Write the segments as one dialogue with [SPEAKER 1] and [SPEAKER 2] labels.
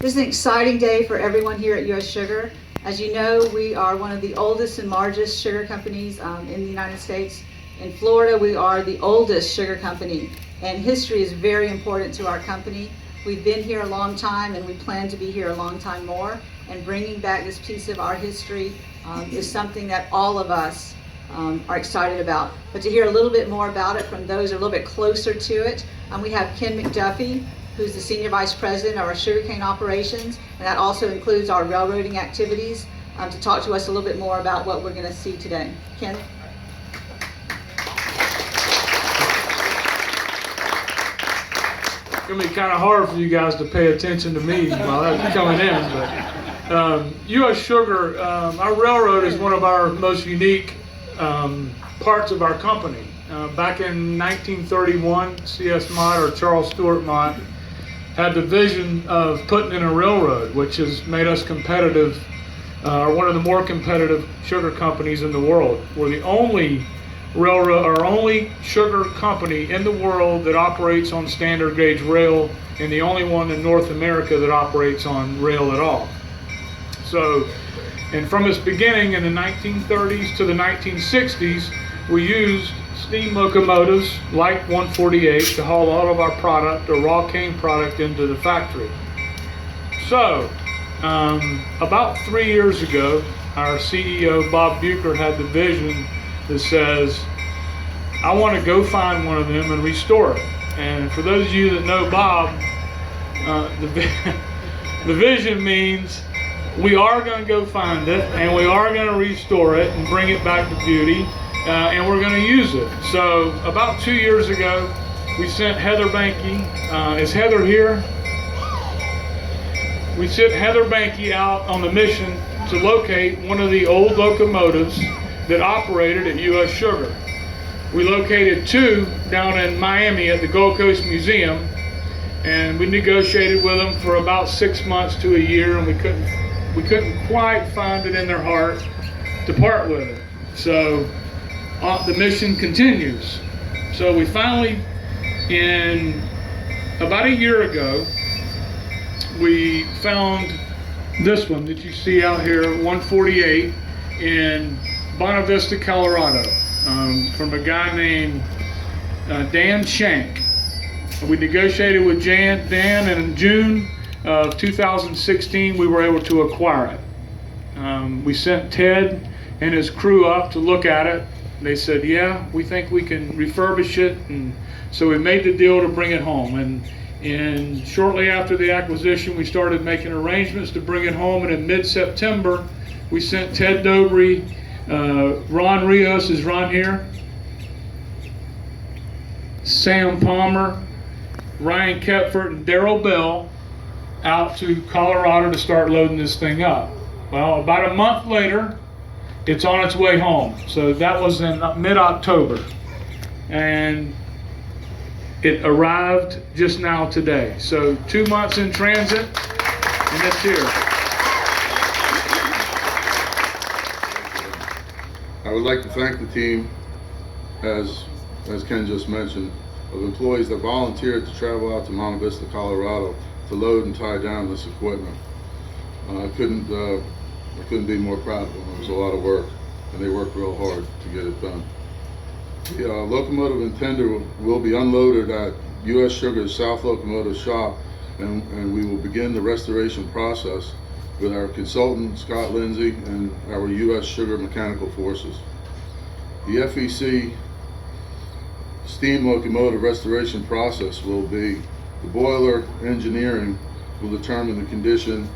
[SPEAKER 1] This is an exciting day for everyone here at U.S. Sugar. As you know, we are one of the oldest and largest sugar companies in the United States. In Florida, we are the oldest sugar company, and history is very important to our company. We've been here a long time, and we plan to be here a long time more, and bringing back this piece of our history is something that all of us are excited about. But to hear a little bit more about it from those who are a little bit closer to it, we have Ken McDuffie, who's the Senior Vice President of our sugarcane operations, and that also includes our railroading activities, to talk to us a little bit more about what we're going to see today. Ken?
[SPEAKER 2] It's going to be kind of hard for you guys to pay attention to me while that's coming in, but U.S. Sugar, our railroad is one of our most unique parts of our company. Back in 1931, C.S. Mott, or Charles Stewart Mott, had the vision of putting in a railroad, which has made us competitive, one of the more competitive sugar companies in the world. We're the only railroad, or only sugar company in the world that operates on standard gauge rail, and the only one in North America that operates on rail at all. So, and from its beginning in the 1930s to the 1960s, we used steam locomotives like 148 to haul all of our product, or raw cane product, into the factory. So, about 3 years ago, our CEO, Bob Bucher, had the vision that says, I want to go find one of them and restore it. And for those of you that know Bob, the vision means we are going to go find it, and we are going to restore it and bring it back to beauty, and we're going to use it. So about 2 years ago, we sent Heather Banky, is Heather here? We sent Heather Banky out on the mission to locate one of the old locomotives that operated at U.S. Sugar. We located two down in Miami at the Gold Coast Museum, and we negotiated with them for about 6 months to a year, and we couldn't quite find it in their heart to part with it. So the mission continues. So we finally, in about a year ago, we found this one that you see out here, 148, in Buena Vista, Colorado, from a guy named Dan Shank. We negotiated with Dan, and in June of 2016, we were able to acquire it. We sent Ted and his crew up to look at it. They said, yeah, we think we can refurbish it, and so we made the deal to bring it home. And shortly after the acquisition, we started making arrangements to bring it home, and in mid-September, we sent Ted Dobry, Ron Rios, is Ron here? Sam Palmer, Ryan Kepfert, and Darrell Bell out to Colorado to start loading this thing up. Well, about a month later, it's on its way home. So that was in mid-October, and it arrived just now today. So 2 months in transit, and it's here.
[SPEAKER 3] I would like to thank the team, as Ken just mentioned, of employees that volunteered to travel out to Monte Vista, Colorado to load and tie down this equipment. I couldn't be more proud of them. It was a lot of work, and they worked real hard to get it done. The locomotive and tender will be unloaded at U.S. Sugar's South Locomotive Shop, and we will begin the restoration process with our consultant, Scott Lindsay, and our U.S. Sugar mechanical forces. The FEC steam locomotive restoration process will be the boiler engineering will determine the condition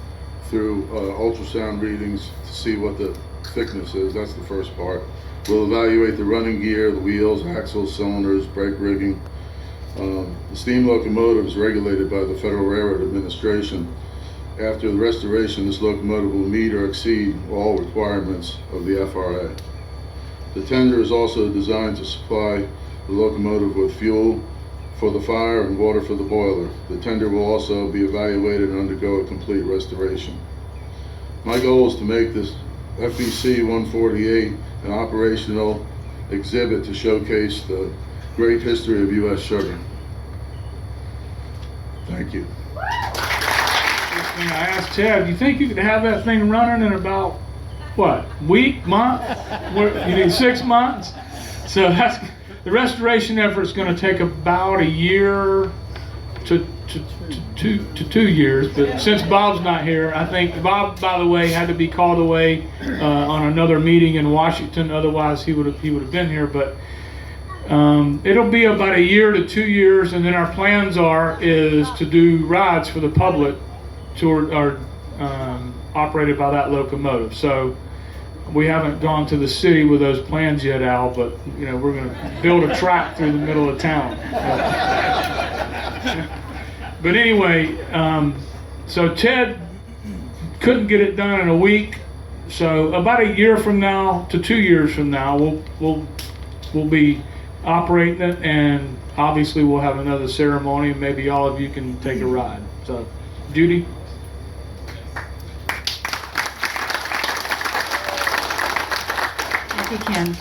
[SPEAKER 3] through ultrasound readings to see what the thickness is. That's the first part. We'll evaluate the running gear, the wheels, axles, cylinders, brake rigging. The steam locomotive is regulated by the Federal Railroad Administration. After the restoration, this locomotive will meet or exceed all requirements of the FRA. The tender is also designed to supply the locomotive with fuel for the fire and water for the boiler. The tender will also be evaluated and undergo a complete restoration. My goal is to make this FEC 148 an operational exhibit to showcase the great history of U.S. Sugar. Thank you.
[SPEAKER 2] And I asked Ted, you think you could have that thing running in about, what, week, month? You need 6 months? So the restoration effort is going to take about a year to 2 years. But since Bob's not here, I think Bob, by the way, had to be called away on another meeting in Washington. Otherwise, he would have been here. But it'll be about a year to 2 years, and then our plans is to do rides for the public operated by that locomotive. So we haven't gone to the city with those plans yet, Al, but we're going to build a track through the middle of town. But anyway, so Ted couldn't get it done in a week. So about a year from now to 2 years from now, we'll be operating it, and obviously we'll have another ceremony, and maybe all of you can take a ride. So, Judy.
[SPEAKER 1] Thank you,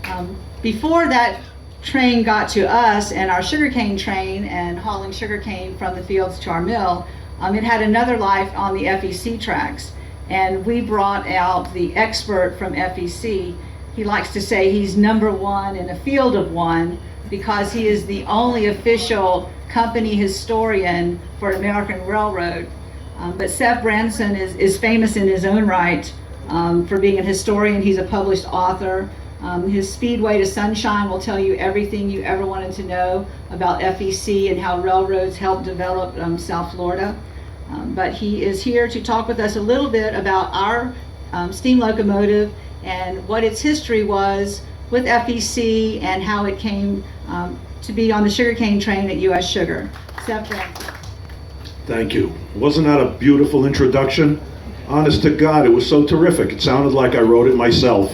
[SPEAKER 1] Ken. Before that train got to us and our sugarcane train and hauling sugarcane from the fields to our mill, it had another life on the FEC tracks. And we brought out the expert from FEC. He likes to say he's number one in a field of one because he is the only official company historian for American Railroad. But Seth Branson is famous in his own right for being a historian. He's a published author. His Speedway to Sunshine will tell you everything you ever wanted to know about FEC and how railroads helped develop South Florida. But he is here to talk with us a little bit about our steam locomotive and what its history was with FEC and how it came to be on the sugarcane train at U.S. Sugar. Seth Branson.
[SPEAKER 4] Thank you. Wasn't that a beautiful introduction? Honest to God, it was so terrific. It sounded like I wrote it myself,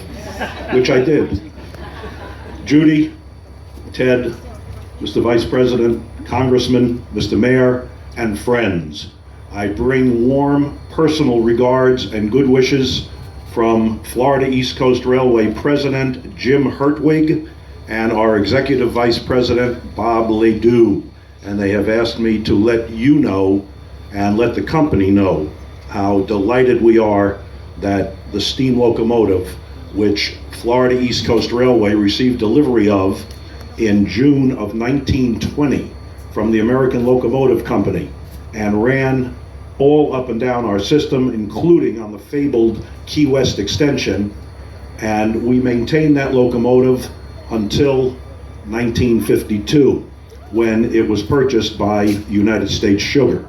[SPEAKER 4] which I did. Judy, Ted, Mr. Vice President, Congressman, Mr. Mayor, and friends, I bring warm personal regards and good wishes from Florida East Coast Railway President Jim Hertwig and our Executive Vice President Bob Ledoux. And they have asked me to let you know and let the company know how delighted we are that the steam locomotive, which Florida East Coast Railway received delivery of in June of 1920 from the American Locomotive Company and ran all up and down our system, including on the fabled Key West extension, and we maintained that locomotive until 1952 when it was purchased by United States Sugar.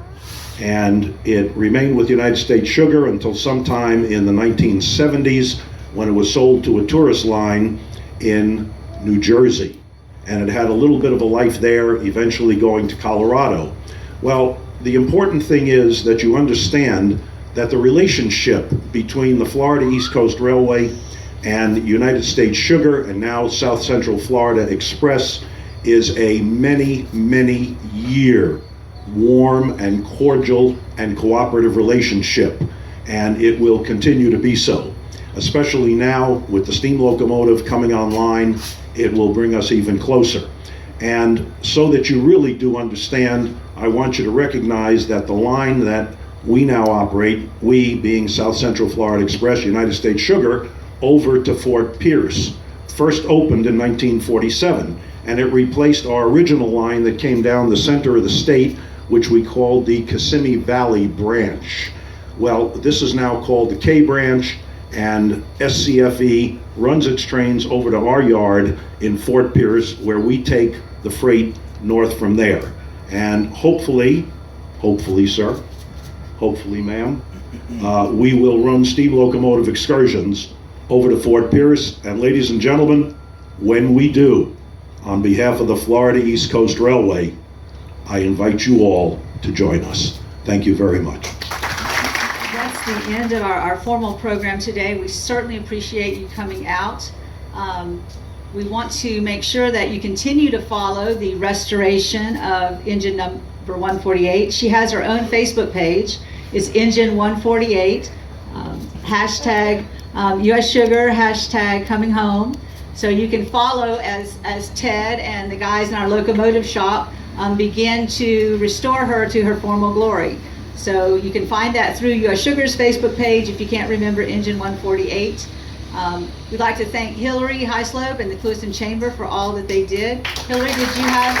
[SPEAKER 4] And it remained with United States Sugar until sometime in the 1970s when it was sold to a tourist line in New Jersey. And it had a little bit of a life there, eventually going to Colorado. Well, the important thing is that you understand that the relationship between the Florida East Coast Railway and United States Sugar and now South Central Florida Express is a many, many year warm and cordial and cooperative relationship, and it will continue to be so. Especially now with the steam locomotive coming online, it will bring us even closer. And so that you really do understand, I want you to recognize that the line that we now operate, we being South Central Florida Express, United States Sugar, over to Fort Pierce, first opened in 1947, and it replaced our original line that came down the center of the state, which we called the Kissimmee Valley branch. Well, this is now called the K branch, and SCFE runs its trains over to our yard in Fort Pierce, where we take the freight north from there. And hopefully, sir, hopefully, ma'am, we will run steam locomotive excursions over to Fort Pierce. And ladies and gentlemen, when we do, on behalf of the Florida East Coast Railway, I invite you all to join us. Thank you very much.
[SPEAKER 1] That's the end of our formal program today. We certainly appreciate you coming out. We want to make sure that you continue to follow the restoration of engine number 148. She has her own Facebook page. It's Engine 148, hashtag US Sugar, hashtag coming home. So you can follow as Ted and the guys in our locomotive shop begin to restore her to her former glory. So you can find that through US Sugar's Facebook page if you can't remember Engine 148. We'd like to thank Hillary Highslope and the Clewiston Chamber for all that they did. Hillary, did you have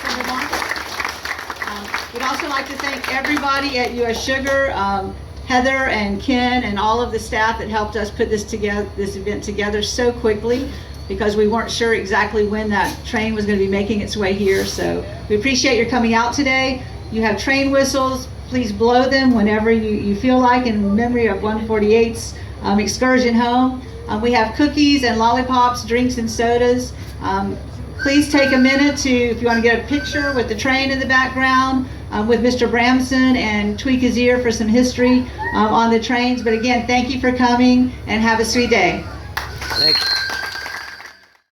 [SPEAKER 1] some remarks? We'd also like to thank everybody at US Sugar, Heather and Ken and all of the staff that helped us put this event together so quickly, because we weren't sure exactly when that train was going to be making its way here. So we appreciate your coming out today. You have train whistles. Please blow them whenever you feel like, in memory of 148's excursion home. We have cookies and lollipops, drinks and sodas. Please take a minute to, if you want to get a picture with the train in the background, with Mr. Bramson, and tweak his ear for some history on the trains. But again, thank you for coming, and have a sweet day.
[SPEAKER 5] Thanks.